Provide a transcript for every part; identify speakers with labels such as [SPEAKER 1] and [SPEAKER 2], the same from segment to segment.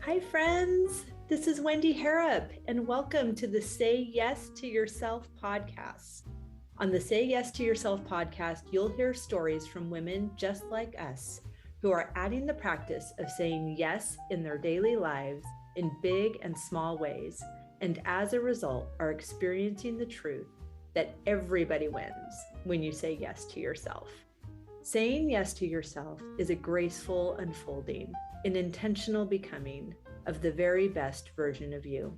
[SPEAKER 1] Hi, friends. This is Wendy Harrop, and welcome to the Say Yes to Yourself podcast. On the Say Yes to Yourself podcast, you'll hear stories from women just like us who are adding the practice of saying yes in their daily lives in big and small ways, and as a result, are experiencing the truth that everybody wins when you say yes to yourself. Saying yes to yourself is a graceful unfolding, an intentional becoming of the very best version of you.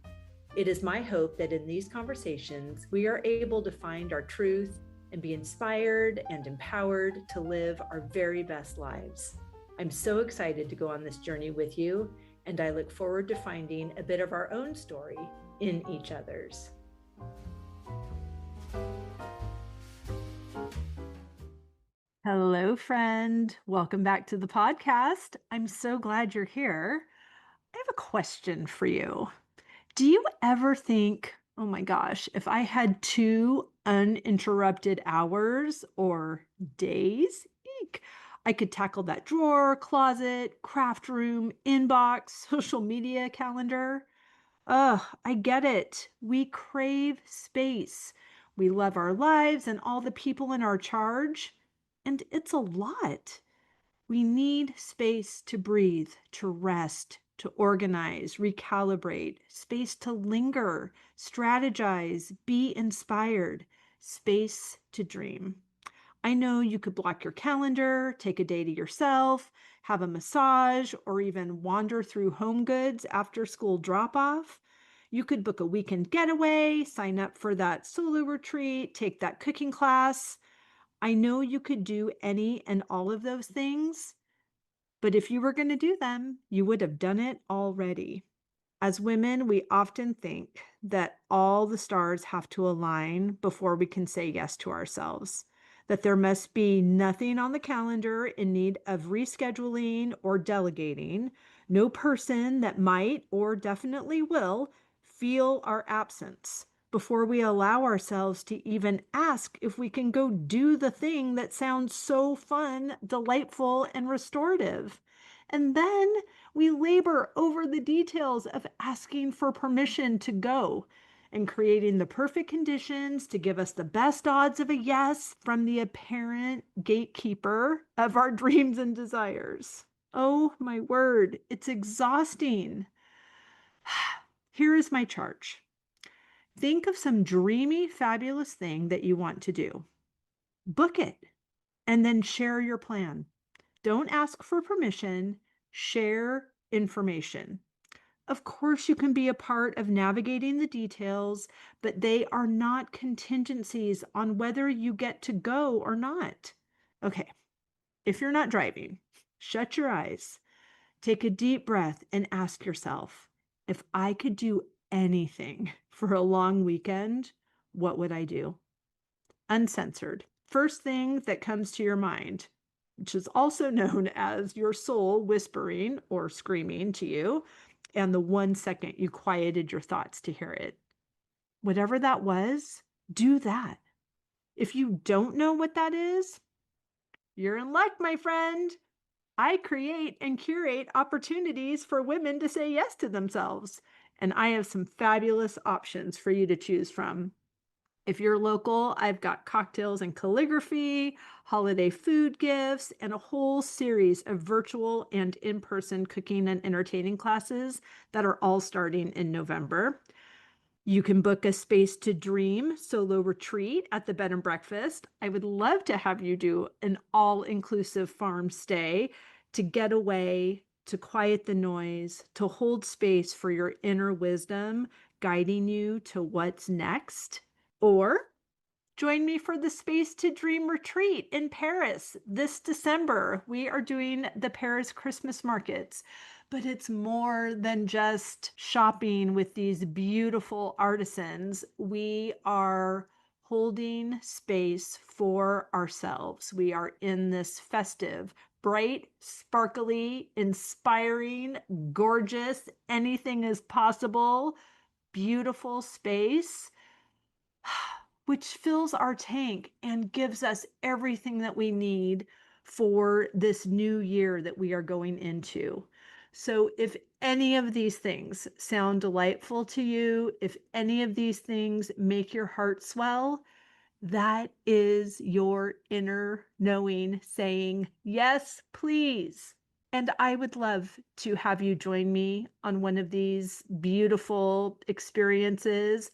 [SPEAKER 1] It is my hope that in these conversations, we are able to find our truth and be inspired and empowered to live our very best lives. I'm so excited to go on this journey with you, and I look forward to finding a bit of our own story in each other's. Hello, friend. Welcome back to the podcast. I'm so glad you're here. I have a question for you. Do you ever think, oh my gosh, if I had 2 uninterrupted hours or days, I could tackle that drawer, closet, craft room, inbox, social media calendar? Ugh, I get it. We crave space. We love our lives and all the people in our charge, and it's a lot. We need space to breathe, to rest, to organize, recalibrate, space to linger, strategize, be inspired, space to dream. I know you could block your calendar, take a day to yourself, have a massage, or even wander through home goods after school drop off. You could book a weekend getaway, sign up for that solo retreat, take that cooking class. I know you could do any and all of those things, but if you were going to do them, you would have done it already. As women, we often think that all the stars have to align before we can say yes to ourselves, that there must be nothing on the calendar in need of rescheduling or delegating, no person that might or definitely will feel our absence before we allow ourselves to even ask if we can go do the thing that sounds so fun, delightful, and restorative. And then we labor over the details of asking for permission to go and creating the perfect conditions to give us the best odds of a yes from the apparent gatekeeper of our dreams and desires. Oh my word, it's exhausting. Here is my charge. Think of some dreamy, fabulous thing that you want to do. Book it and then share your plan. Don't ask for permission, share information. Of course, you can be a part of navigating the details, but they are not contingencies on whether you get to go or not. Okay, if you're not driving, shut your eyes, take a deep breath, and ask yourself, if I could do anything for a long weekend, what would I do? Uncensored. First thing that comes to your mind, which is also known as your soul whispering or screaming to you, and the 1 second you quieted your thoughts to hear it. Whatever that was, do that. If you don't know what that is, you're in luck, my friend. I create and curate opportunities for women to say yes to themselves, and I have some fabulous options for you to choose from. If you're local, I've got cocktails and calligraphy, holiday food gifts, and a whole series of virtual and in-person cooking and entertaining classes that are all starting in November. You can book a Space to Dream solo retreat at the bed and breakfast. I would love to have you do an all-inclusive farm stay to get away, to quiet the noise, to hold space for your inner wisdom, guiding you to what's next. Or join me for the Space to Dream retreat in Paris this December. We are doing the Paris Christmas markets, but it's more than just shopping with these beautiful artisans. We are holding space for ourselves. We are in this festive, bright, sparkly, inspiring, gorgeous, anything is possible, beautiful space which fills our tank and gives us everything that we need for this new year that we are going into. So if any of these things sound delightful to you, if any of these things make your heart swell, that is your inner knowing saying, yes, please. And I would love to have you join me on one of these beautiful experiences.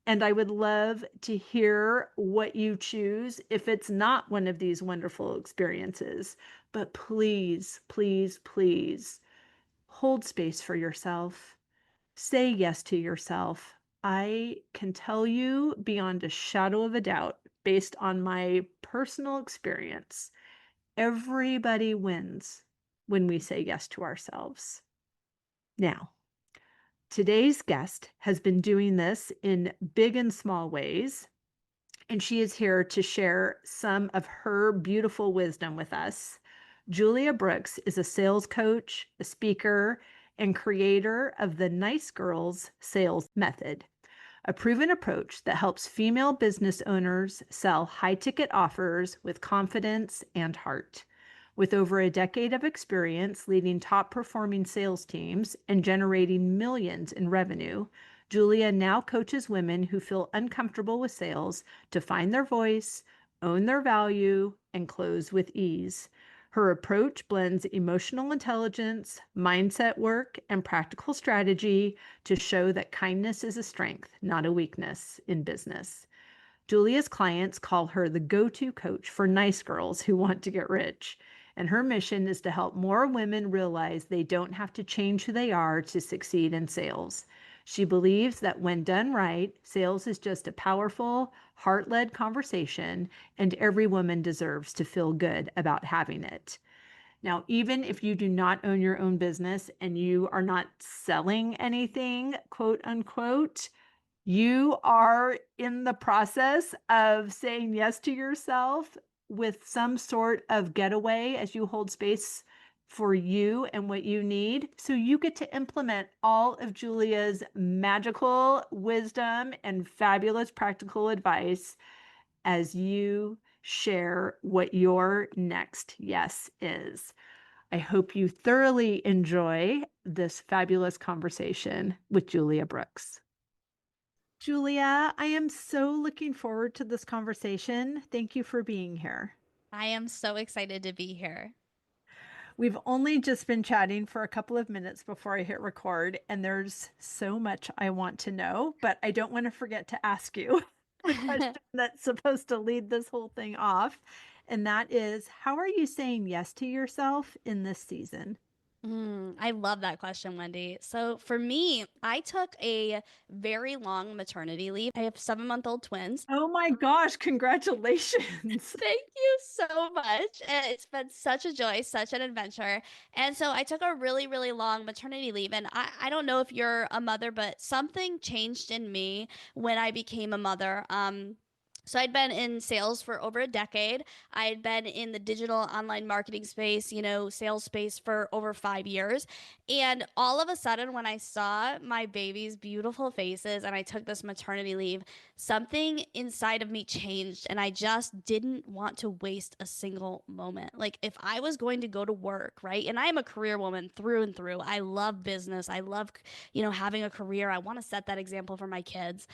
[SPEAKER 1] And I would love to hear what you choose if it's not one of these wonderful experiences. But please, please, please hold space for yourself. Say yes to yourself. I can tell you beyond a shadow of a doubt, based on my personal experience, everybody wins when we say yes to ourselves. Now, today's guest has been doing this in big and small ways, and she is here to share some of her beautiful wisdom with us. Julia Brooks is a sales coach, a speaker, and creator of the Nice Girls Sales Method, a proven approach that helps female business owners sell high ticket offers with confidence and heart. With over a decade of experience leading top performing sales teams and generating millions in revenue, Julia now coaches women who feel uncomfortable with sales to find their voice, own their value, and close with ease. Her approach blends emotional intelligence, mindset work, and practical strategy to show that kindness is a strength, not a weakness in business. Julia's clients call her the go-to coach for nice girls who want to get rich. And her mission is to help more women realize they don't have to change who they are to succeed in sales. She believes that when done right, sales is just a powerful, heart-led conversation, and every woman deserves to feel good about having it. Now, even if you do not own your own business and you are not selling anything, quote unquote, you are in the process of saying yes to yourself with some sort of getaway as you hold space for you and what you need. So you get to implement all of Julia's magical wisdom and fabulous practical advice as you share what your next yes is. I hope you thoroughly enjoy this fabulous conversation with Julia Brooks. Julia, I am so looking forward to this conversation. Thank you for being here.
[SPEAKER 2] I am so excited to be here.
[SPEAKER 1] We've only just been chatting for a couple of minutes before I hit record, and there's so much I want to know, but I don't want to forget to ask you the question that's supposed to lead this whole thing off. And that is, how are you saying yes to yourself in this season?
[SPEAKER 2] I love that question, Wendy. So for me, I took a very long maternity leave. I have 7-month-old twins.
[SPEAKER 1] Oh my gosh, congratulations.
[SPEAKER 2] Thank you so much. And it's been such a joy, such an adventure. And so I took a really, really long maternity leave. And I don't know if you're a mother, but something changed in me when I became a mother. So I'd been in sales for over a decade. I'd been in the digital online marketing space, sales space for over 5 years. And all of a sudden, when I saw my baby's beautiful faces and I took this maternity leave, something inside of me changed and I just didn't want to waste a single moment. Like if I was going to go to work, right? And I am a career woman through and through. I love business. I love, having a career. I want to set that example for my kids.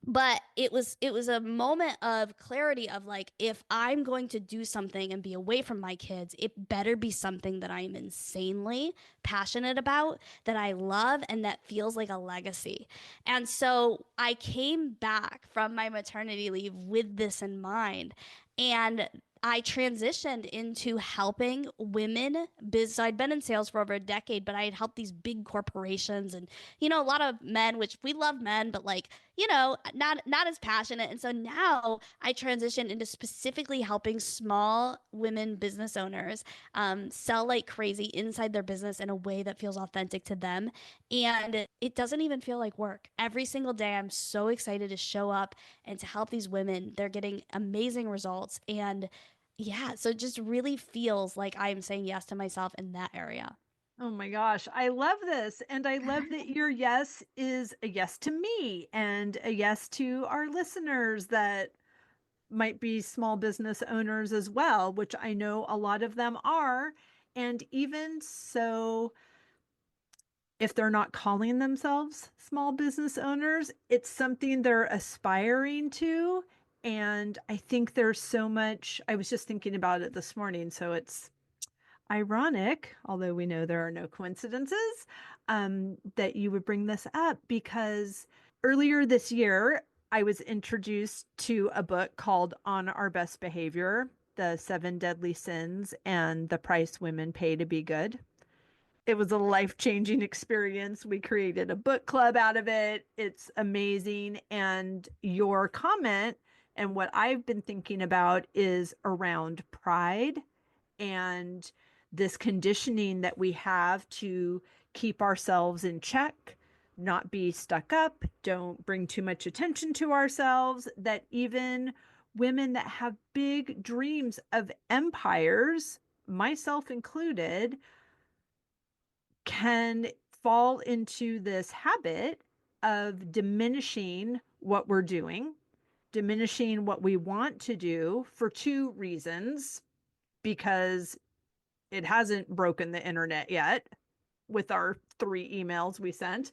[SPEAKER 2] But it was a moment of clarity of like, if I'm going to do something and be away from my kids, it better be something that I am insanely passionate about, that I love, and that feels like a legacy. And so I came back from my maternity leave with this in mind. And I transitioned into helping women so I'd been in sales for over a decade, but I had helped these big corporations and, a lot of men, which we love men, but like, not as passionate. And so now I transitioned into specifically helping small women business owners sell like crazy inside their business in a way that feels authentic to them. And it doesn't even feel like work. Every single day, I'm so excited to show up and to help these women. They're getting amazing results. And yeah, so it just really feels like I'm saying yes to myself in that area.
[SPEAKER 1] Oh my gosh, I love this. And I love that your yes is a yes to me and a yes to our listeners that might be small business owners as well, which I know a lot of them are. And even so, if they're not calling themselves small business owners, it's something they're aspiring to. And I think there's so much, I was just thinking about it this morning. So it's ironic, although we know there are no coincidences, that you would bring this up because earlier this year, I was introduced to a book called On Our Best Behavior: The Seven Deadly Sins and the Price Women Pay to Be Good. It was a life-changing experience. We created a book club out of it. It's amazing. And your comment and what I've been thinking about is around pride and this conditioning that we have to keep ourselves in check, not be stuck up, don't bring too much attention to ourselves, that even women that have big dreams of empires, myself included, can fall into this habit of diminishing what we're doing, diminishing what we want to do for two reasons. Because it hasn't broken the internet yet with our 3 emails we sent.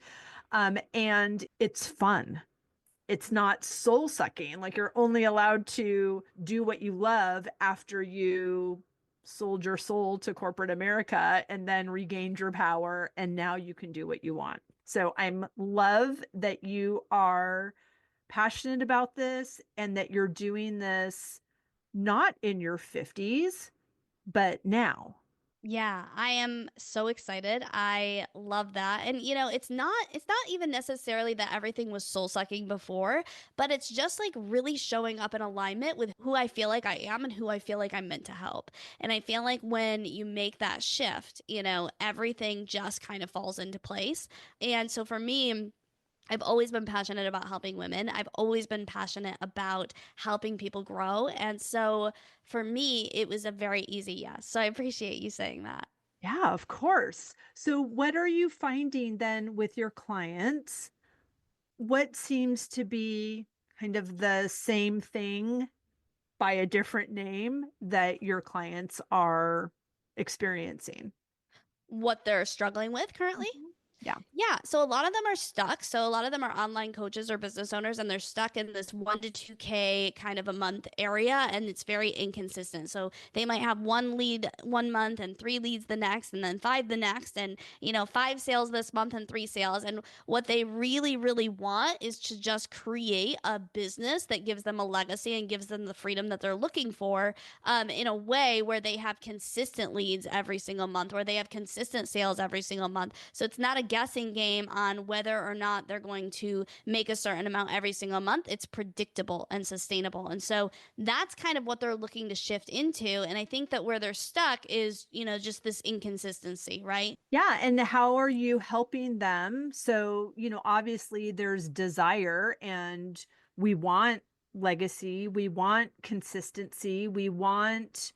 [SPEAKER 1] And it's fun. It's not soul sucking. Like you're only allowed to do what you love after you sold your soul to corporate America and then regained your power. And now you can do what you want. So I'm love that you are passionate about this and that you're doing this not in your 50s, but now.
[SPEAKER 2] Yeah, I am so excited. I love that. And it's not even necessarily that everything was soul-sucking before, but it's just like really showing up in alignment with who I feel like I am and who I feel like I'm meant to help. And I feel like when you make that shift, everything just kind of falls into place. And so for me, I've always been passionate about helping women. I've always been passionate about helping people grow. And so for me, it was a very easy yes. So I appreciate you saying that.
[SPEAKER 1] Yeah, of course. So, what are you finding then with your clients? What seems to be kind of the same thing by a different name that your clients are experiencing?
[SPEAKER 2] What they're struggling with currently?
[SPEAKER 1] Mhm. Yeah.
[SPEAKER 2] Yeah, so a lot of them are stuck. So a lot of them are online coaches or business owners, and they're stuck in this 1 to 2K kind of a month area, and it's very inconsistent. So they might have one lead 1 month and three leads the next, and then five the next, and five sales this month and three sales. And what they really, really want is to just create a business that gives them a legacy and gives them the freedom that they're looking for, in a way where they have consistent leads every single month, where they have consistent sales every single month. So it's not a guessing game on whether or not they're going to make a certain amount every single month. It's predictable and sustainable. And so that's kind of what they're looking to shift into. And I think that where they're stuck is, just this inconsistency, right?
[SPEAKER 1] Yeah. And how are you helping them? So, obviously there's desire and we want legacy, we want consistency, we want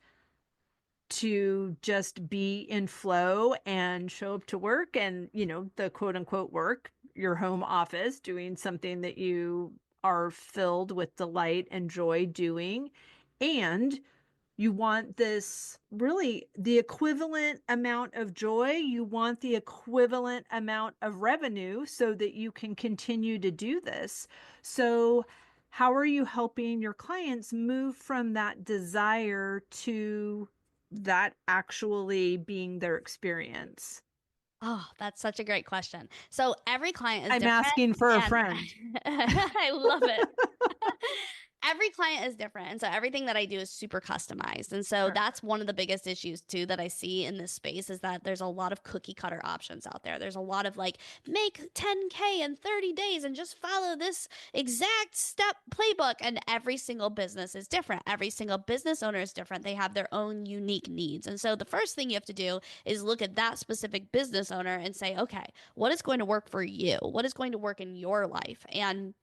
[SPEAKER 1] to just be in flow and show up to work and, the quote unquote work, your home office, doing something that you are filled with delight and joy doing. And you want this really the equivalent amount of joy. You want the equivalent amount of revenue so that you can continue to do this. So, how are you helping your clients move from that desire to that actually being their experience?
[SPEAKER 2] Oh, that's such a great question. So every client is
[SPEAKER 1] I'm
[SPEAKER 2] different,
[SPEAKER 1] asking for a
[SPEAKER 2] and
[SPEAKER 1] friend.
[SPEAKER 2] I love it. Every client is different. And so everything that I do is super customized. And so
[SPEAKER 1] Sure.
[SPEAKER 2] that's one of the biggest issues too that I see in this space is that there's a lot of cookie cutter options out there. There's a lot of like make 10K in 30 days and just follow this exact step playbook. And every single business is different. Every single business owner is different. They have their own unique needs. And so the first thing you have to do is look at that specific business owner and say, okay, what is going to work for you? What is going to work in your life? And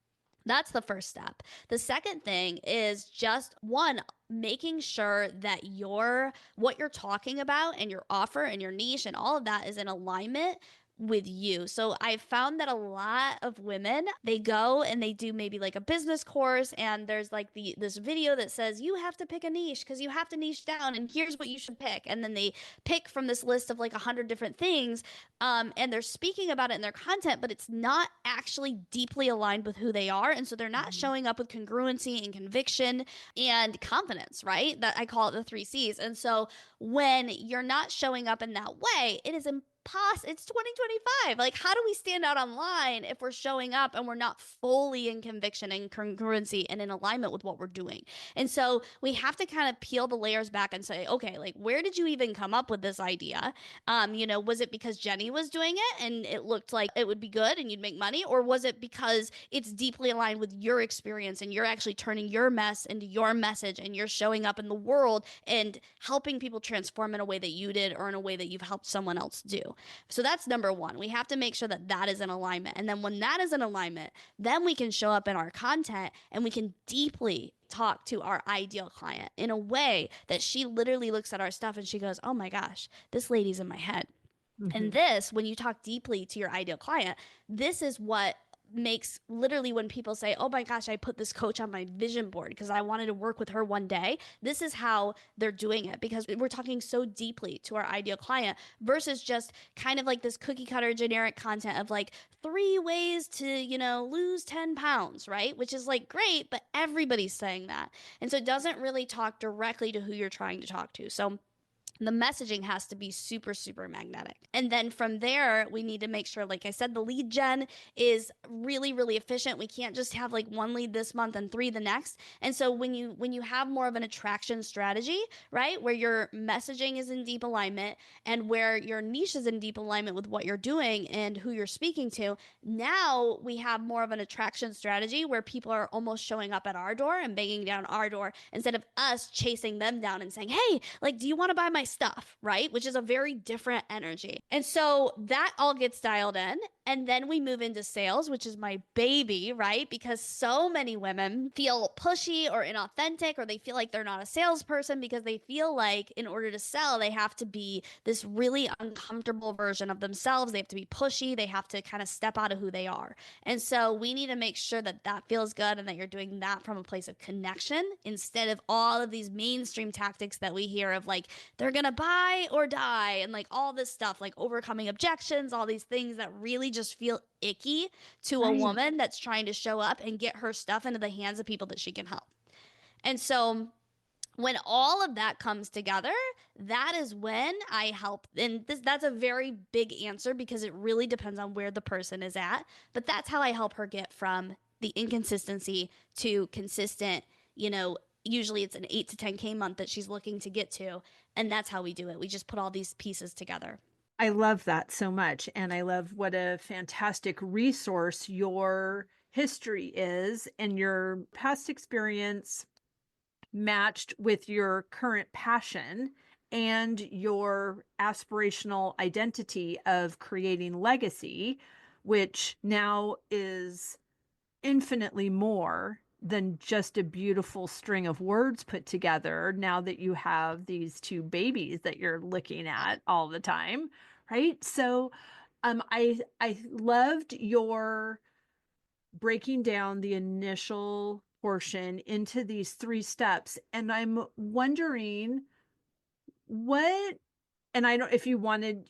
[SPEAKER 2] that's the first step. The second thing is just one, making sure that what you're talking about and your offer and your niche and all of that is in alignment with you. So I've found that a lot of women, they go and they do maybe like a business course and there's like this video that says you have to pick a niche because you have to niche down and here's what you should pick. And then they pick from this list of like 100 different things. And they're speaking about it in their content, but it's not actually deeply aligned with who they are. And so they're not
[SPEAKER 1] Mhm.
[SPEAKER 2] showing up with congruency and conviction and confidence, right? That I call it the three C's. And so when you're not showing up in that way, it is impossible. It's 2025. Like, how do we stand out online if we're showing up and we're not fully in conviction and congruency and in alignment with what we're doing? And so we have to kind of peel the layers back and say, okay, like, where did you even come up with this idea? Was it because Jenny was doing it and it looked like it would be good and you'd make money? Or was it because it's deeply aligned with your experience and you're actually turning your mess into your message and you're showing up in the world and helping people transform in a way that you did or in a way that you've helped someone else do? So that's number one. We have to make sure that that is in alignment. And then when that is in alignment, then we can show up in our content and we can deeply talk to our ideal client in a way that she literally looks at our stuff and she goes, oh my gosh, this lady's in my head. And
[SPEAKER 1] Mhm.
[SPEAKER 2] this, when you talk deeply to your ideal client, this is what makes literally when people say, oh my gosh, I put this coach on my vision board because I wanted to work with her one day. This is how they're doing it because we're talking so deeply to our ideal client versus just kind of like this cookie cutter generic content of like 3 ways to, lose 10 pounds, right? Which is like great, but everybody's saying that. And so it doesn't really talk directly to who you're trying to talk to. So the messaging has to be super, super magnetic. And then from there, we need to make sure, like I said, the lead gen is really, really efficient. We can't just have like one lead this month and three the next. And so when you have more of an attraction strategy, right, where your messaging is in deep alignment and where your niche is in deep alignment with what you're doing and who you're speaking to, now we have more of an attraction strategy where people are almost showing up at our door and banging down our door instead of us chasing them down and saying, hey, like, do you want to buy my stuff? Right? Which is a very different energy. And so that all gets dialed in. And then we move into sales, which is my baby, right? Because so many women feel pushy or inauthentic, or they feel like they're not a salesperson because they feel like in order to sell, they have to be this really uncomfortable version of themselves. They have to be pushy. They have to kind of step out of who they are. And so we need to make sure that that feels good and that you're doing that from a place of connection instead of all of these mainstream tactics that we hear of like, they're going to buy or die and like all this stuff, like overcoming objections, all these things that really just feel icky to a
[SPEAKER 1] Right.
[SPEAKER 2] woman that's trying to show up and get her stuff into the hands of people that she can help. And so when all of that comes together, that is when I help. And that's a very big answer because it really depends on where the person is at. But that's how I help her get from the inconsistency to consistent, usually it's an 8 to 10K month that she's looking to get to. And that's how we do it. We just put all these pieces together.
[SPEAKER 1] I love that so much. And I love what a fantastic resource your history is and your past experience matched with your current passion and your aspirational identity of creating legacy, which now is infinitely more than just a beautiful string of words put together now that you have these two babies that you're looking at all the time, right? So I loved your breaking down the initial portion into these three steps. And I'm wondering what, and I don't, if you wanted,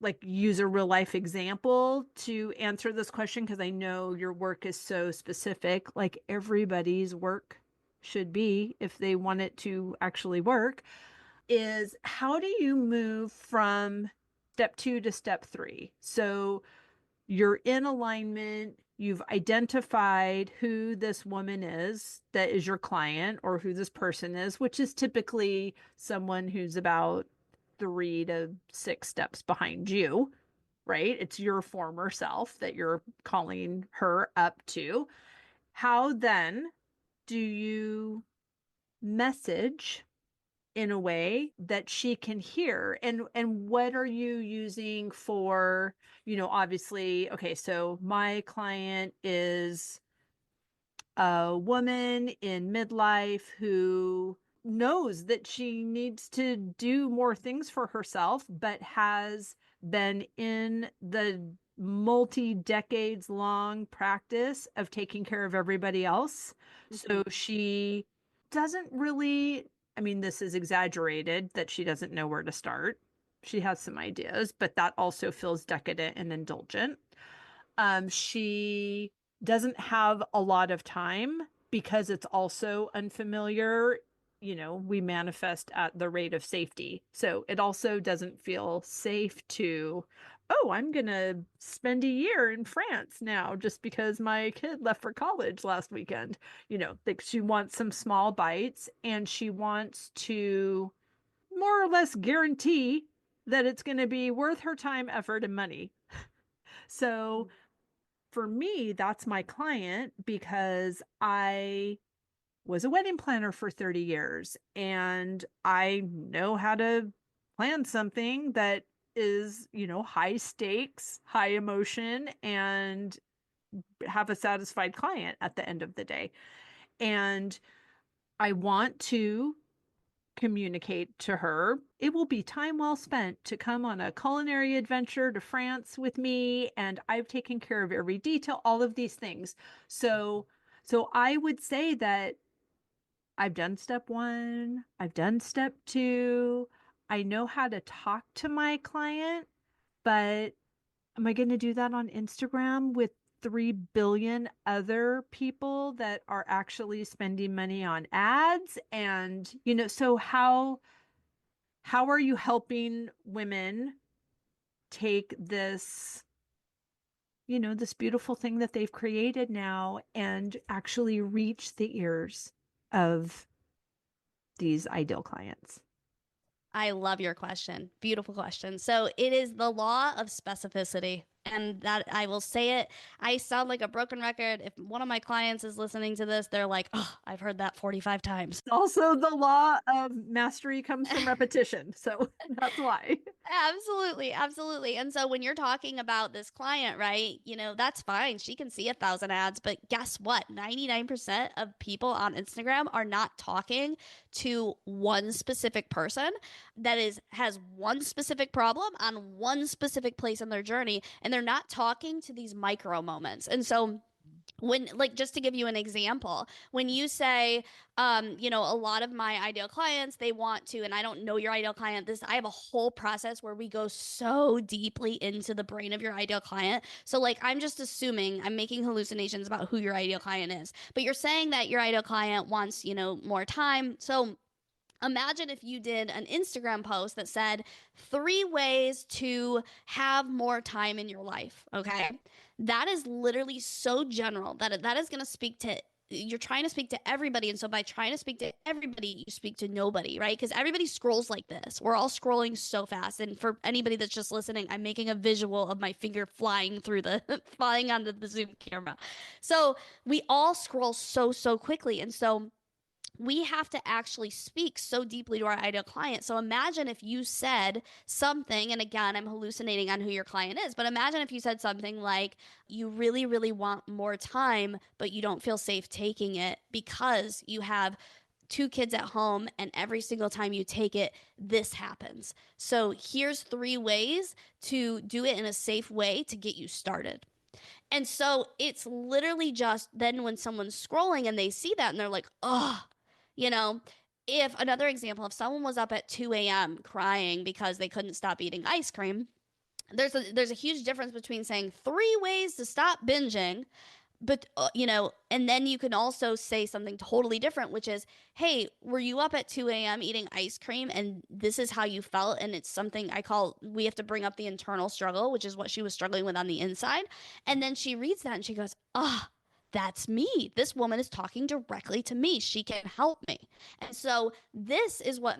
[SPEAKER 1] like use a real life example to answer this question, because I know your work is so specific, like everybody's work should be if they want it to actually work, is how do you move from step two to step three? So you're in alignment, you've identified who this woman is that is your client or who this person is, which is typically someone who's about 3 to 6 steps behind you, right? It's your former self that you're calling her up to. How then do you message in a way that she can hear, and what are you using for, obviously, okay, so my client is a woman in midlife who knows that she needs to do more things for herself but has been in the multi decades long practice of taking care of everybody else. So
[SPEAKER 2] Mhm.
[SPEAKER 1] she doesn't really, I mean, this is exaggerated that she doesn't know where to start. She has some ideas, but that also feels decadent and indulgent. She doesn't have a lot of time because it's also unfamiliar. You know, we manifest at the rate of safety. So it also doesn't feel safe to, oh, I'm going to spend a year in France now just because my kid left for college last weekend. You know, like she wants some small bites and she wants to more or less guarantee that it's going to be worth her time, effort, and money. So for me, that's my client because I was a wedding planner for 30 years and I know how to plan something that is, you know, high stakes, high emotion, and have a satisfied client at the end of the day. And I want to communicate to her. It will be time well spent to come on a culinary adventure to France with me, and I've taken care of every detail, all of these things. So, so I would say that I've done step one, I've done step two. I know how to talk to my client, but am I going to do that on Instagram with 3 billion other people that are actually spending money on ads? And, you know, so how are you helping women take this, you know, this beautiful thing that they've created now and actually reach the ears of these ideal clients?
[SPEAKER 2] I love your question. Beautiful question. So it is the law of specificity. And that I will say it. I sound like a broken record. If one of my clients is listening to this, they're like, oh, I've heard that 45 times.
[SPEAKER 1] Also, the law of mastery comes from repetition. So that's why.
[SPEAKER 2] Absolutely, absolutely. And so when you're talking about this client, right, that's fine. She can see 1,000 ads, but guess what? 99% of people on Instagram are not talking to one specific person that has one specific problem on one specific place in their journey, and they're not talking to these micro moments. And so when, like, just to give you an example, when you say, a lot of my ideal clients, they want to, and I don't know your ideal client, I have a whole process where we go so deeply into the brain of your ideal client. So like, I'm just assuming, I'm making hallucinations about who your ideal client is, but you're saying that your ideal client wants, more time. So imagine if you did an Instagram post that said 3 ways to have more time in your life. Okay. That is literally so general that is going to speak to, you're trying to speak to everybody. And so by trying to speak to everybody, you speak to nobody, right? Because everybody scrolls like this. We're all scrolling so fast. And for anybody that's just listening, I'm making a visual of my finger flying through flying onto the Zoom camera. So we all scroll so quickly. And so we have to actually speak so deeply to our ideal client. So imagine if you said something, and again, I'm hallucinating on who your client is, but imagine if you said something like, you really, really want more time, but you don't feel safe taking it because you have 2 kids at home, and every single time you take it, this happens. So here's 3 ways to do it in a safe way to get you started. And so it's literally just then when someone's scrolling and they see that and they're like, oh, you know, if another example, if someone was up at 2 a.m. crying because they couldn't stop eating ice cream, there's a huge difference between saying 3 ways to stop binging, but and then you can also say something totally different, which is, hey, were you up at 2 a.m. eating ice cream and this is how you felt? And it's something I call, we have to bring up the internal struggle, which is what she was struggling with on the inside. And then she reads that and she goes, ah, that's me. This woman is talking directly to me. She can help me. And so this is what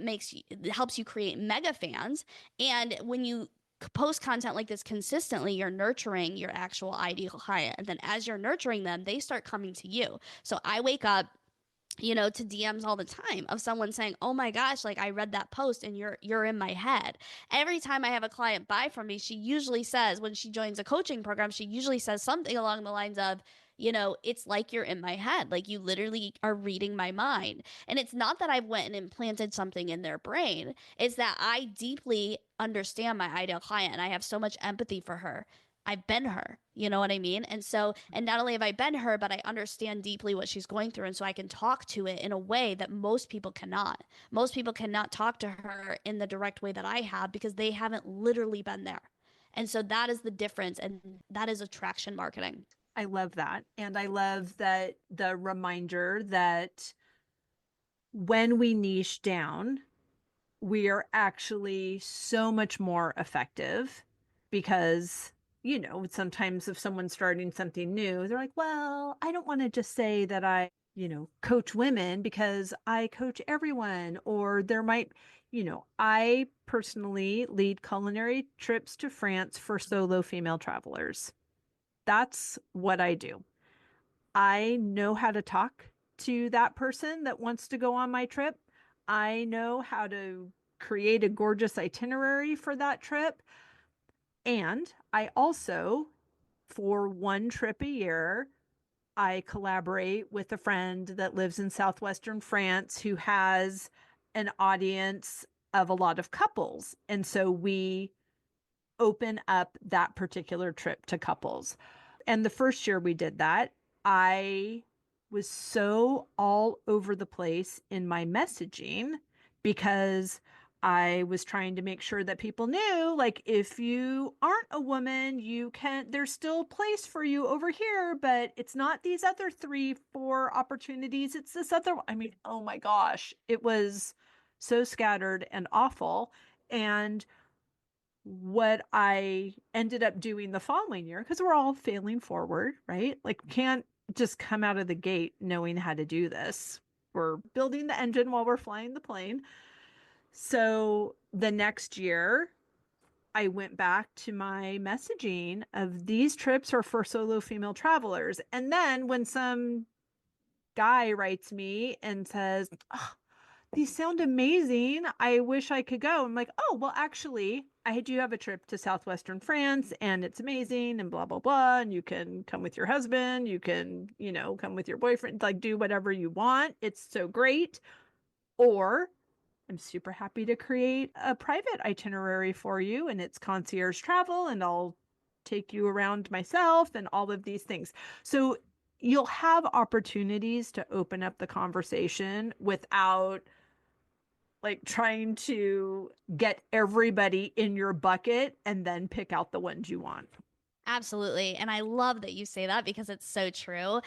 [SPEAKER 2] helps you create mega fans. And when you post content like this consistently, you're nurturing your actual ideal client. And then as you're nurturing them, they start coming to you. So I wake up, to DMs all the time of someone saying, "Oh my gosh, like I read that post and you're in my head." Every time I have a client buy from me, she usually says, when she joins a coaching program, she usually says something along the lines of, it's like you're in my head. Like you literally are reading my mind. And it's not that I went and implanted something in their brain. It's that I deeply understand my ideal client and I have so much empathy for her. I've been her, you know what I mean? And so, and not only have I been her, but I understand deeply what she's going through. And so I can talk to it in a way that most people cannot. Most people cannot talk to her in the direct way that I have because they haven't literally been there. And so that is the difference. And that is attraction marketing.
[SPEAKER 1] I love that. And I love that the reminder that when we niche down, we are actually so much more effective because, sometimes if someone's starting something new, they're like, well, I don't want to just say that coach women because I coach everyone. Or there might, I personally lead culinary trips to France for solo female travelers. That's what I do. I know how to talk to that person that wants to go on my trip. I know how to create a gorgeous itinerary for that trip. And I also, for one trip a year, I collaborate with a friend that lives in southwestern France who has an audience of a lot of couples. And so we open up that particular trip to couples. And the first year we did that, I was so all over the place in my messaging because I was trying to make sure that people knew, like, if you aren't a woman, there's still a place for you over here, but it's not these other three, four opportunities. It's this other one. I mean, oh my gosh, it was so scattered and awful. And what I ended up doing the following year, because we're all failing forward, right? Like, we can't just come out of the gate knowing how to do this. We're building the engine while we're flying the plane. So the next year, I went back to my messaging of these trips are for solo female travelers. And then when some guy writes me and says, oh, these sound amazing. I wish I could go. I'm like, oh, well, actually, I do have a trip to southwestern France and it's amazing and blah, blah, blah. And you can come with your husband. You can, come with your boyfriend, like do whatever you want. It's so great. Or I'm super happy to create a private itinerary for you and it's concierge travel and I'll take you around myself and all of these things. So you'll have opportunities to open up the conversation without like trying to get everybody in your bucket and then pick out the ones you want.
[SPEAKER 2] Absolutely. And I love that you say that because it's so true.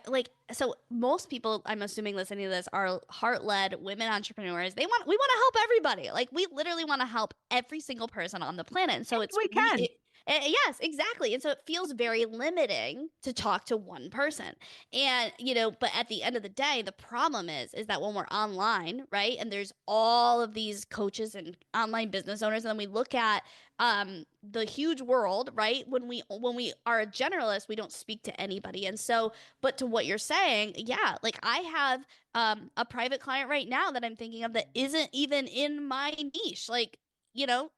[SPEAKER 2] Like, so most people, I'm assuming listening to this are heart-led women entrepreneurs. We want to help everybody. Like we literally want to help every single person on the planet. And so
[SPEAKER 1] And we can.
[SPEAKER 2] yes, exactly. And so it feels very limiting to talk to one person. And, but at the end of the day, the problem is that when we're online, right? And there's all of these coaches and online business owners, and then we look at the huge world, right? When we are a generalist, we don't speak to anybody. And so, but to what you're saying, yeah, like I have a private client right now that I'm thinking of that isn't even in my niche. Like,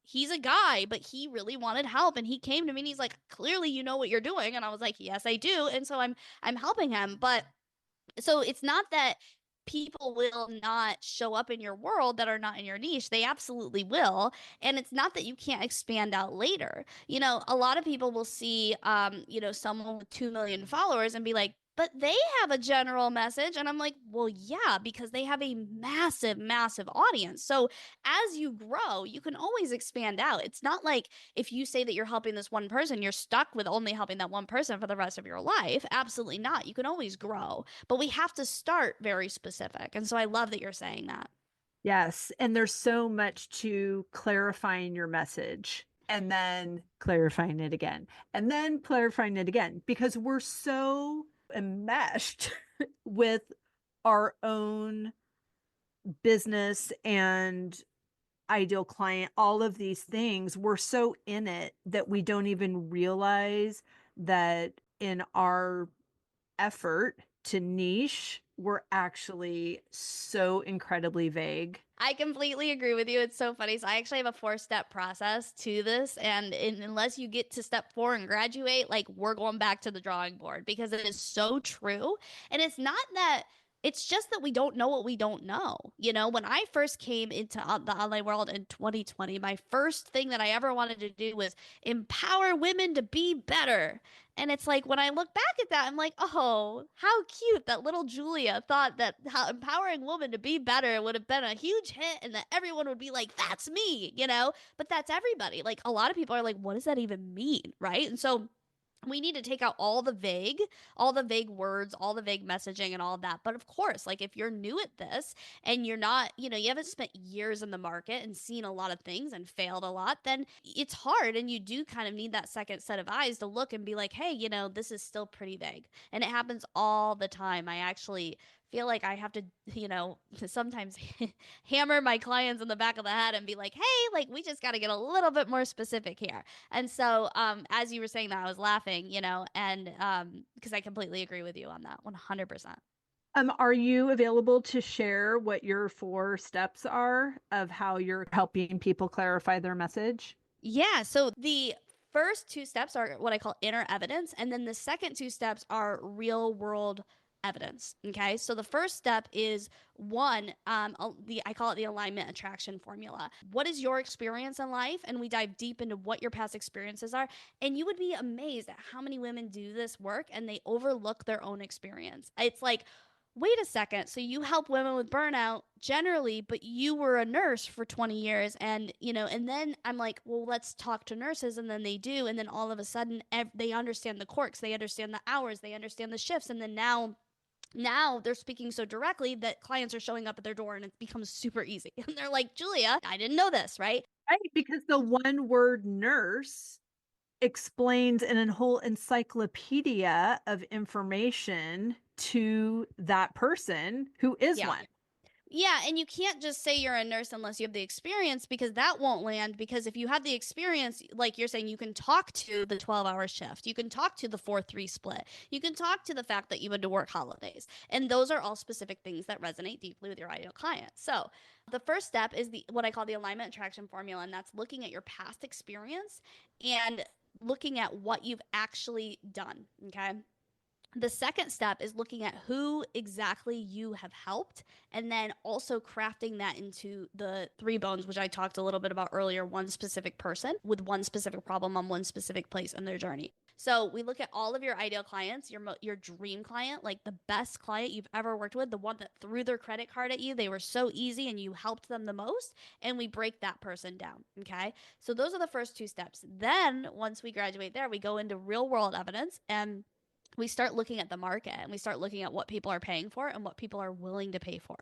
[SPEAKER 2] he's a guy, but he really wanted help and he came to me and he's like, "Clearly you know what you're doing." And I was like, "Yes, I do." And so I'm helping him, but so it's not that people will not show up in your world that are not in your niche. They absolutely will. And it's not that you can't expand out later. A lot of people will see, someone with 2 million followers and be like, but they have a general message. And I'm like, well, yeah, because they have a massive, massive audience. So as you grow, you can always expand out. It's not like if you say that you're helping this one person, you're stuck with only helping that one person for the rest of your life. Absolutely not. You can always grow, but we have to start very specific. And so I love that you're saying that.
[SPEAKER 1] Yes. And there's so much to clarifying your message and then clarifying it again and then clarifying it again because we're so enmeshed with our own business and ideal client, all of these things. We're so in it that we don't even realize that in our effort to niche were actually so incredibly vague.
[SPEAKER 2] I completely agree with you. It's so funny. So I actually have a four-step process to this, and unless you get to step four and graduate, like we're going back to the drawing board because it is so true. And it's not that it's just that we don't know what we don't know. You know, when I first came into the online world in 2020, my first thing that I ever wanted to do was empower women to be better. And it's like when I look back at that, I'm like, oh, how cute that little Julia thought that how empowering women to be better would have been a huge hit and that everyone would be like, that's me, you know? But that's everybody. Like a lot of people are like, what does that even mean? Right. And so we need to take out all the vague words, all the vague messaging and all of that. But of course, like if you're new at this and you're not, you know, you haven't spent years in the market and seen a lot of things and failed a lot, then it's hard. And you do kind of need that second set of eyes to look and be like, hey, you know, this is still pretty vague. And it happens all the time. I actually feel like I have to, you know, sometimes hammer my clients in the back of the head and be like, hey, like we just got to get a little bit more specific here. And so, as you were saying that, I was laughing, you know, and because I completely agree with you on that 100%.
[SPEAKER 1] Are you available to share what your four steps are of how you're helping people clarify their message?
[SPEAKER 2] Yeah. So the first two steps are what I call inner evidence. And then the second two steps are real world evidence. Okay. So the first step is one, I call it the alignment attraction formula. What is your experience in life? And we dive deep into what your past experiences are. And you would be amazed at how many women do this work and they overlook their own experience. It's like, wait a second. So you help women with burnout generally, but you were a nurse for 20 years. And, you know, and then I'm like, well, let's talk to nurses. And then they do. And then all of a sudden, they understand the quirks, they understand the hours, they understand the shifts. And then now they're speaking so directly that clients are showing up at their door and it becomes super easy. And they're like, Julia, I didn't know this, right?
[SPEAKER 1] Right, because the one word nurse explains in a whole encyclopedia of information to that person who is
[SPEAKER 2] Yeah.
[SPEAKER 1] one.
[SPEAKER 2] Yeah, and you can't just say you're a nurse unless you have the experience because that won't land. Because if you have the experience, like you're saying, you can talk to the 12-hour shift, you can talk to the 4-3 split, you can talk to the fact that you had to work holidays. And those are all specific things that resonate deeply with your ideal client. So the first step is the what I call the alignment attraction formula, and that's looking at your past experience and looking at what you've actually done. Okay. The second step is looking at who exactly you have helped and then also crafting that into the three bones, which I talked a little bit about earlier, one specific person with one specific problem on one specific place in their journey. So we look at all of your ideal clients, your dream client, like the best client you've ever worked with, the one that threw their credit card at you, they were so easy and you helped them the most, and we break that person down. Okay. So those are the first two steps. Then once we graduate there, we go into real world evidence and we start looking at the market and we start looking at what people are paying for and what people are willing to pay for.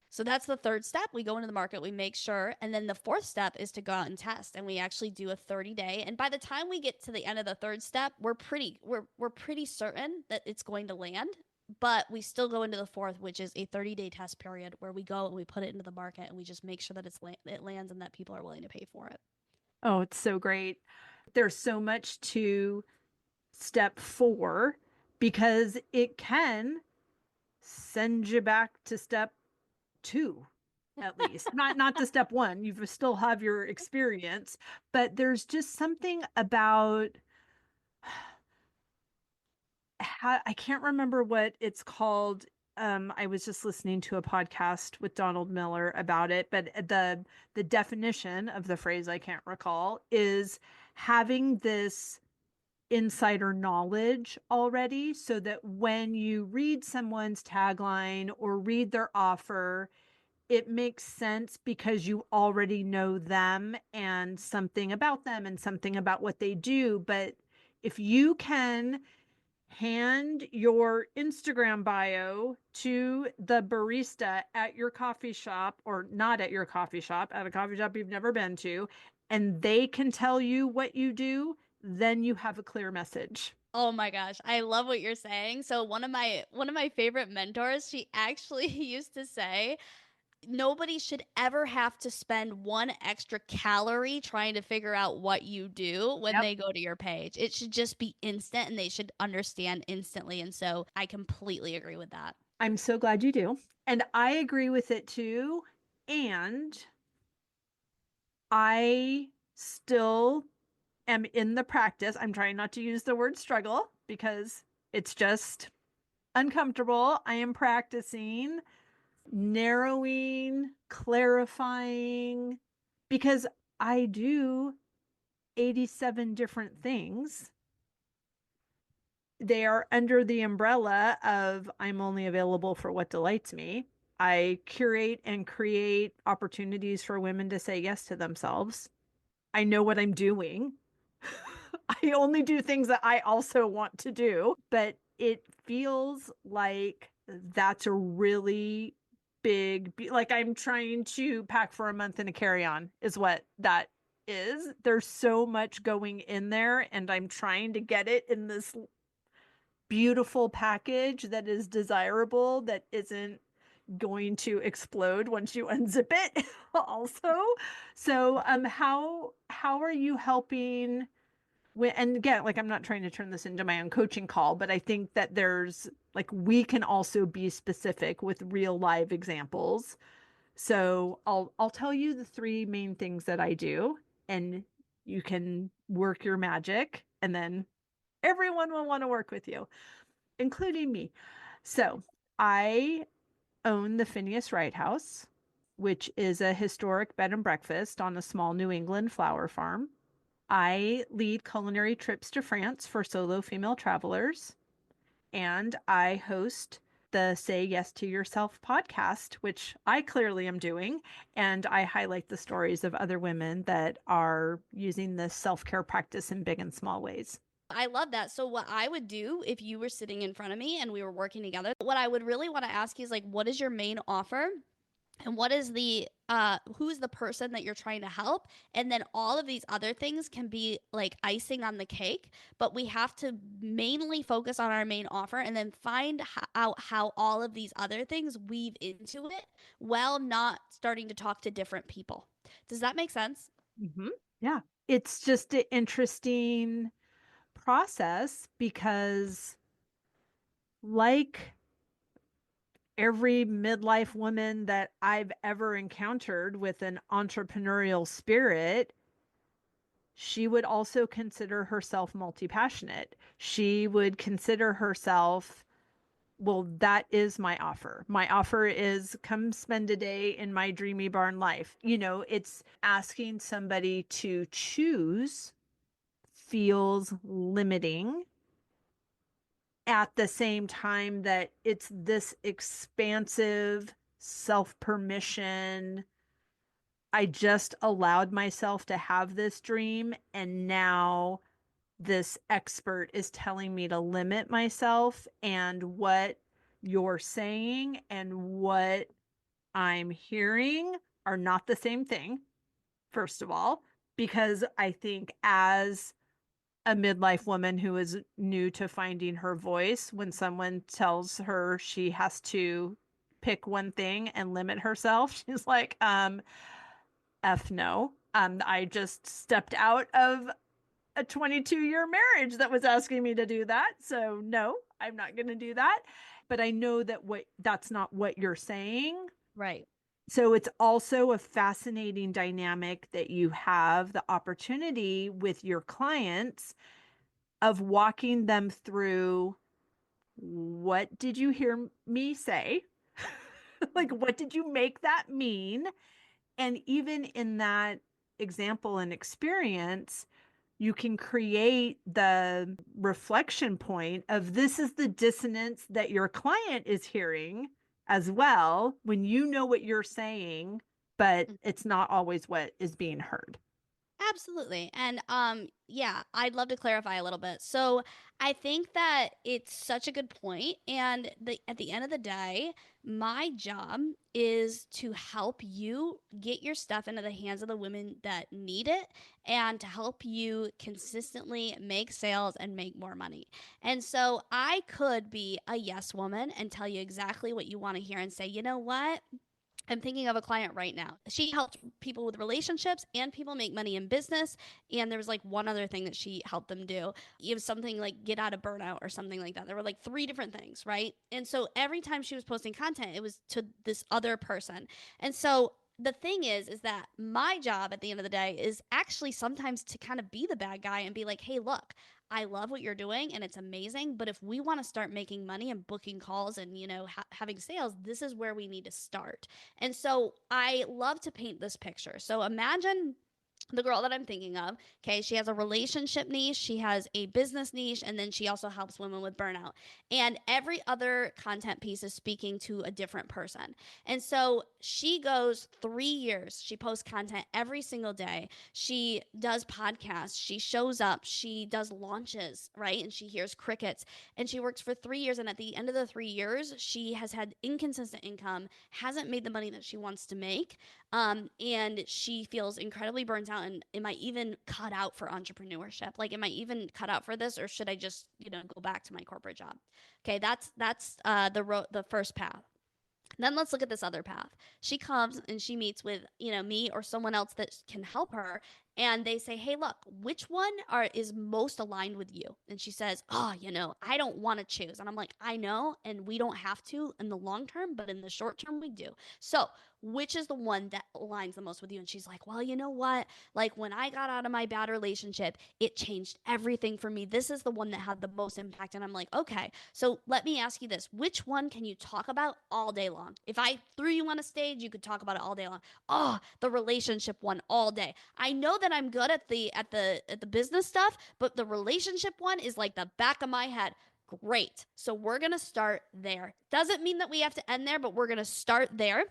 [SPEAKER 2] So that's the third step. We go into the market, we make sure. And then the fourth step is to go out and test. And we actually do a 30-day. And by the time we get to the end of the third step, we're pretty certain that it's going to land. But we still go into the fourth, which is a 30-day test period where we go and we put it into the market and we just make sure that it lands and that people are willing to pay for it.
[SPEAKER 1] Oh, it's so great. There's so much to step four because it can send you back to step two, at least. Not to step one. You still have your experience, but there's just something about how I can't remember what it's called. I was just listening to a podcast with Donald Miller about it, but the definition of the phrase I can't recall is having this insider knowledge already so that when you read someone's tagline or read their offer, it makes sense because you already know them and something about them and something about what they do. But if you can hand your Instagram bio to the barista at your coffee shop or not at your coffee shop, at a coffee shop you've never been to, and they can tell you what you do, then you have a clear message.
[SPEAKER 2] Oh my gosh, I love what you're saying. So one of my favorite mentors, she actually used to say, nobody should ever have to spend one extra calorie trying to figure out what you do when
[SPEAKER 1] Yep.
[SPEAKER 2] they go to your page. It should just be instant and they should understand instantly. And so I completely agree with that.
[SPEAKER 1] I'm so glad you do. And I agree with it too. And I still am in the practice. I'm trying not to use the word struggle because it's just uncomfortable. I am practicing narrowing, clarifying, because I do 87 different things. They are under the umbrella of I'm only available for what delights me. I curate and create opportunities for women to say yes to themselves. I know what I'm doing. I only do things that I also want to do, but it feels like that's a really like I'm trying to pack for a month in a carry-on, is what that is. There's so much going in there, and I'm trying to get it in this beautiful package that is desirable, that isn't going to explode once you unzip it also. So how are you helping and again, like I'm not trying to turn this into my own coaching call, but I think that there's like we can also be specific with real live examples. So I'll tell you the three main things that I do, and you can work your magic, and then everyone will want to work with you, including me. So I own the Phineas Wright House, which is a historic bed and breakfast on a small New England flower farm. I lead culinary trips to France for solo female travelers, and I host the Say Yes to Yourself podcast, which I clearly am doing. And I highlight the stories of other women that are using this self care practice in big and small ways.
[SPEAKER 2] I love that. So what I would do if you were sitting in front of me and we were working together, what I would really want to ask you is like, what is your main offer? And what is the who's the person that you're trying to help? And then all of these other things can be like icing on the cake, but we have to mainly focus on our main offer and then find out how all of these other things weave into it while not starting to talk to different people. Does that make sense?
[SPEAKER 1] Mm-hmm. Yeah. It's just an interesting process because, like every midlife woman that I've ever encountered with an entrepreneurial spirit, she would also consider herself multi passionate. She would consider herself, well, that is my offer. My offer is come spend a day in my dreamy barn life. It's asking somebody to choose feels limiting at the same time that it's this expansive self permission. I just allowed myself to have this dream, and now this expert is telling me to limit myself. And what you're saying and what I'm hearing are not the same thing, first of all, because I think as a midlife woman who is new to finding her voice, when someone tells her she has to pick one thing and limit herself, she's like, F no. I just stepped out of a 22-year marriage that was asking me to do that. So no, I'm not going to do that. But I know that that's not what you're saying.
[SPEAKER 2] Right.
[SPEAKER 1] So it's also a fascinating dynamic that you have the opportunity with your clients of walking them through what did you hear me say? Like, what did you make that mean? And even in that example and experience, you can create the reflection point of this is the dissonance that your client is hearing as well when you know what you're saying, but it's not always what is being heard.
[SPEAKER 2] Absolutely. And yeah, I'd love to clarify a little bit. So, I think that it's such a good point and at the end of the day, my job is to help you get your stuff into the hands of the women that need it and to help you consistently make sales and make more money. And so, I could be a yes woman and tell you exactly what you want to hear and say, "You know what? I'm thinking of a client right now. She helped people with relationships and people make money in business. And there was like one other thing that she helped them do. It was something like get out of burnout or something like that. There were like three different things, right? And so every time she was posting content, it was to this other person. And so the thing is that my job at the end of the day is actually sometimes to kind of be the bad guy and be like, hey, look, I love what you're doing and it's amazing. But if we want to start making money and booking calls and, having sales, this is where we need to start. And so I love to paint this picture. So imagine the girl that I'm thinking of, okay, she has a relationship niche, she has a business niche, and then she also helps women with burnout. And every other content piece is speaking to a different person. And so she goes 3 years, she posts content every single day. She does podcasts, she shows up, she does launches, right? And she hears crickets. And she works for 3 years. And at the end of the 3 years, she has had inconsistent income, hasn't made the money that she wants to make. And she feels incredibly burnt out and am I even cut out for entrepreneurship? Like, am I even cut out for this, or should I just, go back to my corporate job? Okay, that's the first path. Then let's look at this other path. She comes and she meets with, me or someone else that can help her. And they say, hey, look, which one is most aligned with you? And she says, oh, I don't want to choose. And I'm like, I know. And we don't have to in the long term, but in the short term, we do. So which is the one that aligns the most with you? And she's like, well, you know what? Like when I got out of my bad relationship, it changed everything for me. This is the one that had the most impact. And I'm like, okay, so let me ask you this. Which one can you talk about all day long? If I threw you on a stage, you could talk about it all day long. Oh, the relationship one all day. I know that I'm good at the business stuff, but the relationship one is like the back of my head. Great. So we're going to start there. Doesn't mean that we have to end there, but we're going to start there.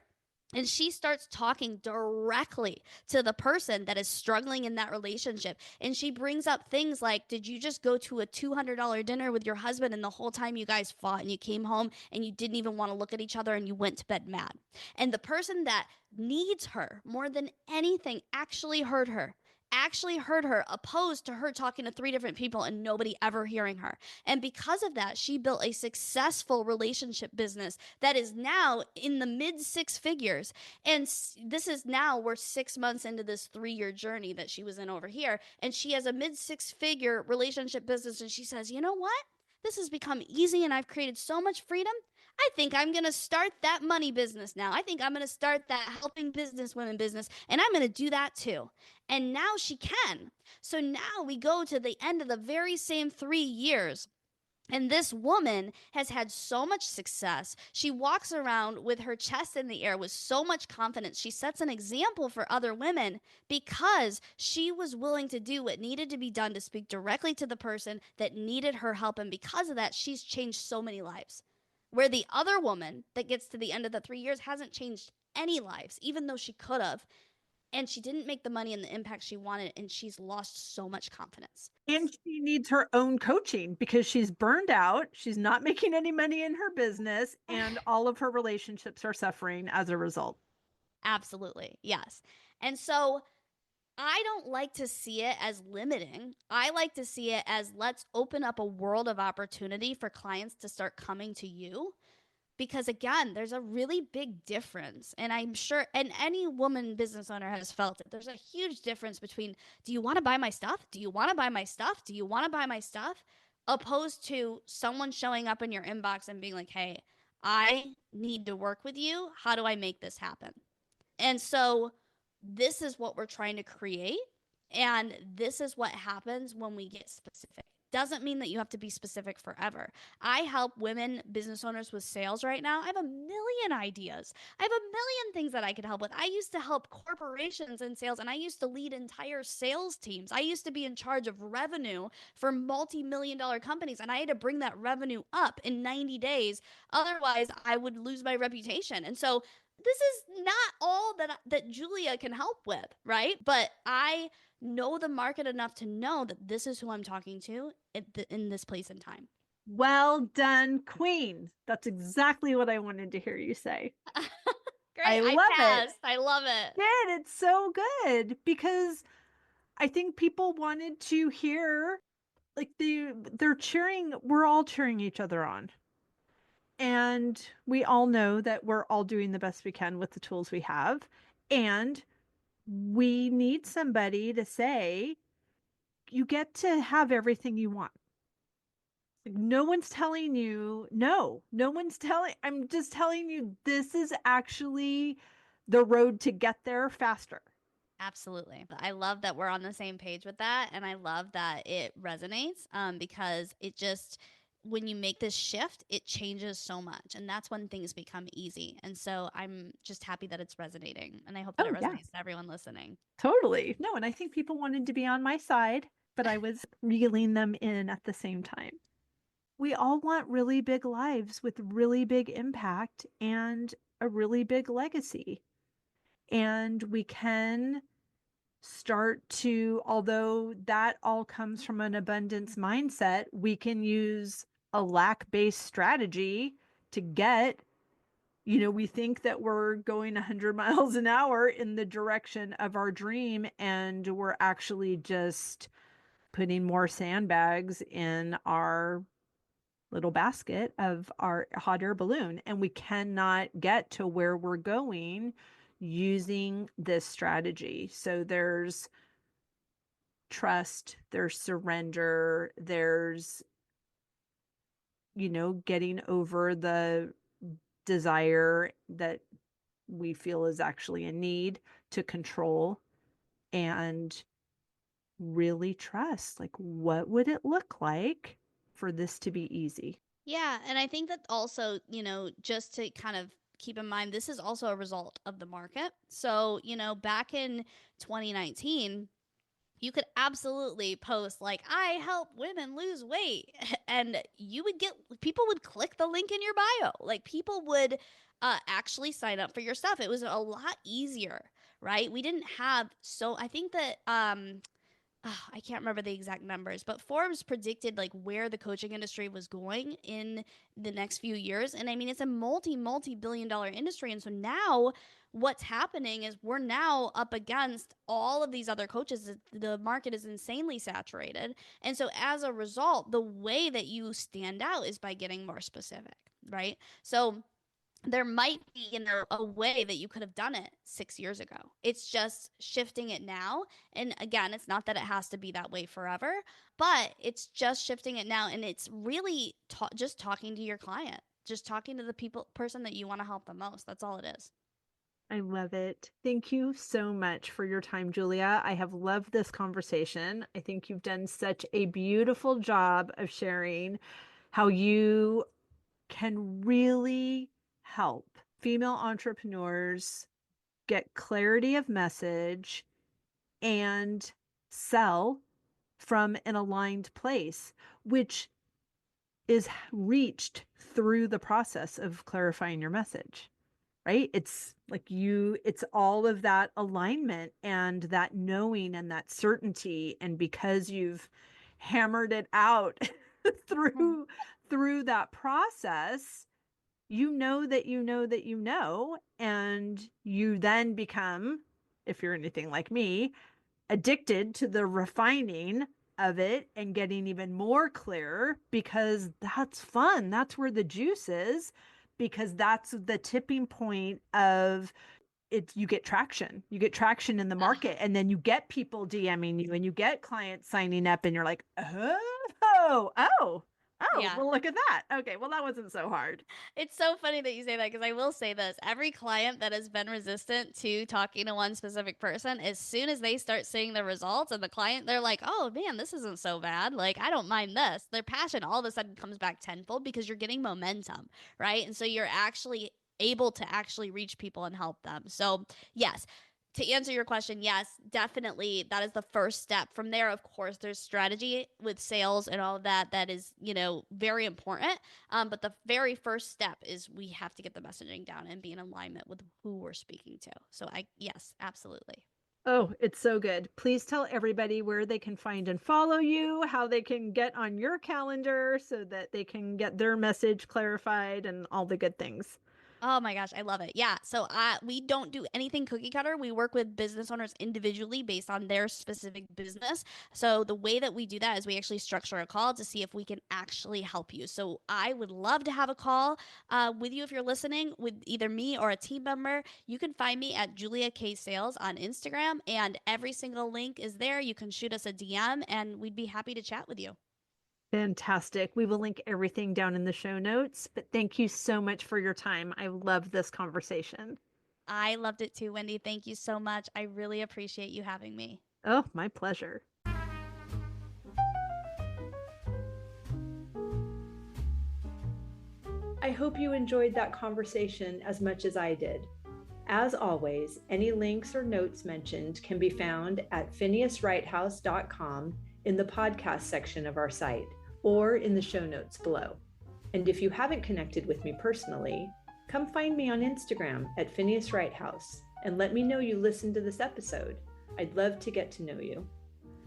[SPEAKER 2] And she starts talking directly to the person that is struggling in that relationship. And she brings up things like, did you just go to a $200 dinner with your husband and the whole time you guys fought and you came home and you didn't even want to look at each other and you went to bed mad? And the person that needs her more than anything actually heard her opposed to her talking to three different people and nobody ever hearing her. And because of that, she built a successful relationship business that is now in the mid six figures. And this is now, we're 6 months into this 3 year journey that she was in over here. And she has a mid six figure relationship business. And she says, you know what? This has become easy and I've created so much freedom. I think I'm going to start that money business now. I think I'm going to start that helping business women business. And I'm going to do that too. And now she can. So now we go to the end of the very same 3 years. And this woman has had so much success. She walks around with her chest in the air with so much confidence. She sets an example for other women because she was willing to do what needed to be done to speak directly to the person that needed her help. And because of that, she's changed so many lives. Where the other woman that gets to the end of the 3 years hasn't changed any lives, even though she could have. And she didn't make the money and the impact she wanted. And she's lost so much confidence.
[SPEAKER 1] And she needs her own coaching because she's burned out. She's not making any money in her business, and all of her relationships are suffering as a result.
[SPEAKER 2] Absolutely. Yes. And so I don't like to see it as limiting. I like to see it as let's open up a world of opportunity for clients to start coming to you. Because again, there's a really big difference. And I'm sure, and any woman business owner has felt it. There's a huge difference between do you want to buy my stuff? Do you want to buy my stuff? Do you want to buy my stuff? Opposed to someone showing up in your inbox and being like, hey, I need to work with you. How do I make this happen? And so this is what we're trying to create. And this is what happens when we get specific. Doesn't mean that you have to be specific forever. I help women business owners with sales right now. I have a million ideas. I have a million things that I could help with. I used to help corporations in sales and I used to lead entire sales teams. I used to be in charge of revenue for multi-million dollar companies and I had to bring that revenue up in 90 days. Otherwise, I would lose my reputation. And so this is not all that Julia can help with, right? But I know the market enough to know that this is who I'm talking to in this place and time.
[SPEAKER 1] Well done, Queen. That's exactly what I wanted to hear you say.
[SPEAKER 2] Great.
[SPEAKER 1] I
[SPEAKER 2] I
[SPEAKER 1] love it.
[SPEAKER 2] passed. I love it.
[SPEAKER 1] Did it's so good because I think people wanted to hear like they're cheering, we're all cheering each other on. And we all know that we're all doing the best we can with the tools we have. And we need somebody to say, you get to have everything you want. No one's telling you no. No one's telling, I'm just telling you this is actually the road to get there faster.
[SPEAKER 2] Absolutely. I love that we're on the same page with that. And I love that it resonates because it just, when you make this shift, it changes so much. And that's when things become easy. And so I'm just happy that it's resonating. And I hope that it
[SPEAKER 1] Oh, yeah,
[SPEAKER 2] resonates to everyone listening.
[SPEAKER 1] totally. No, and I think people wanted to be on my side, but I was reeling them in at the same time. We all want really big lives with really big impact and a really big legacy. And we can start to, although that all comes from an abundance mindset, we can use a lack based strategy to get, we think that we're going 100 miles an hour in the direction of our dream, and we're actually just putting more sandbags in our little basket of our hot air balloon. And we cannot get to where we're going using this strategy. So there's trust, there's surrender, there's, getting over the desire that we feel is actually a need to control and really trust. Like, what would it look like for this to be easy?
[SPEAKER 2] Yeah. And I think that also, just to kind of keep in mind, this is also a result of the market. So, back in 2019, you could absolutely post like I help women lose weight and you would get people would click the link in your bio. Like people would actually sign up for your stuff. It was a lot easier, right? We didn't have so I think that I can't remember the exact numbers, but Forbes predicted like where the coaching industry was going in the next few years. And I mean, it's a multi billion dollar industry. And so now what's happening is we're now up against all of these other coaches. The market is insanely saturated. And so as a result, the way that you stand out is by getting more specific, right? So there might be, a way that you could have done it 6 years ago. It's just shifting it now. And again, it's not that it has to be that way forever, but it's just shifting it now. And it's really just talking to your client, just talking to the person that you want to help the most. That's all it is.
[SPEAKER 1] I love it. Thank you so much for your time, Julia. I have loved this conversation. I think you've done such a beautiful job of sharing how you can really help female entrepreneurs get clarity of message and sell from an aligned place, which is reached through the process of clarifying your message, right? It's like it's all of that alignment and that knowing and that certainty. And because you've hammered it out
[SPEAKER 2] Mhm.
[SPEAKER 1] through through that process, you know that you know that you know, and you then become, if you're anything like me, addicted to the refining of it and getting even more clear because that's fun. That's where the juice is, because that's the tipping point of it. You get traction. You get traction in the
[SPEAKER 2] Ah,
[SPEAKER 1] market, and then you get people DMing you and you get clients signing up, and you're like, oh,
[SPEAKER 2] yeah.
[SPEAKER 1] well, look at that. Okay, well, that wasn't so hard.
[SPEAKER 2] It's so funny that you say that because I will say this. Every client that has been resistant to talking to one specific person, as soon as they start seeing the results and the client, they're like, oh man, this isn't so bad. Like, I don't mind this. Their passion all of a sudden comes back tenfold because you're getting momentum, right? And so you're actually able to actually reach people and help them. So, yes, to answer your question, yes, definitely that is the first step. From there, of course, there's strategy with sales and all of that that is, very important. But the very first step is we have to get the messaging down and be in alignment with who we're speaking to. So yes, absolutely.
[SPEAKER 1] Oh, it's so good. Please tell everybody where they can find and follow you, how they can get on your calendar so that they can get their message clarified and all the good things.
[SPEAKER 2] Oh my gosh, I love it. Yeah. So we don't do anything cookie cutter. We work with business owners individually based on their specific business. So the way that we do that is we actually structure a call to see if we can actually help you. So I would love to have a call with you if you're listening with either me or a team member. You can find me at Julia K Sales on Instagram, and every single link is there. You can shoot us a DM, and we'd be happy to chat with you.
[SPEAKER 1] Fantastic. We will link everything down in the show notes, but thank you so much for your time. I love this conversation.
[SPEAKER 2] I loved it too, Wendy. Thank you so much. I really appreciate you having me.
[SPEAKER 1] Oh, my pleasure. I hope you enjoyed that conversation as much as I did. As always, any links or notes mentioned can be found at phineaswrighthouse.com in the podcast section of our site or in the show notes below. And if you haven't connected with me personally, come find me on Instagram at Phineas Wrighthouse and let me know you listened to this episode. I'd love to get to know you.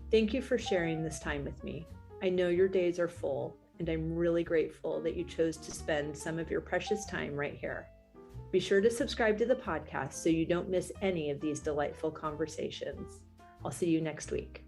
[SPEAKER 1] Thank you for sharing this time with me. I know your days are full, and I'm really grateful that you chose to spend some of your precious time right here. Be sure to subscribe to the podcast so you don't miss any of these delightful conversations. I'll see you next week.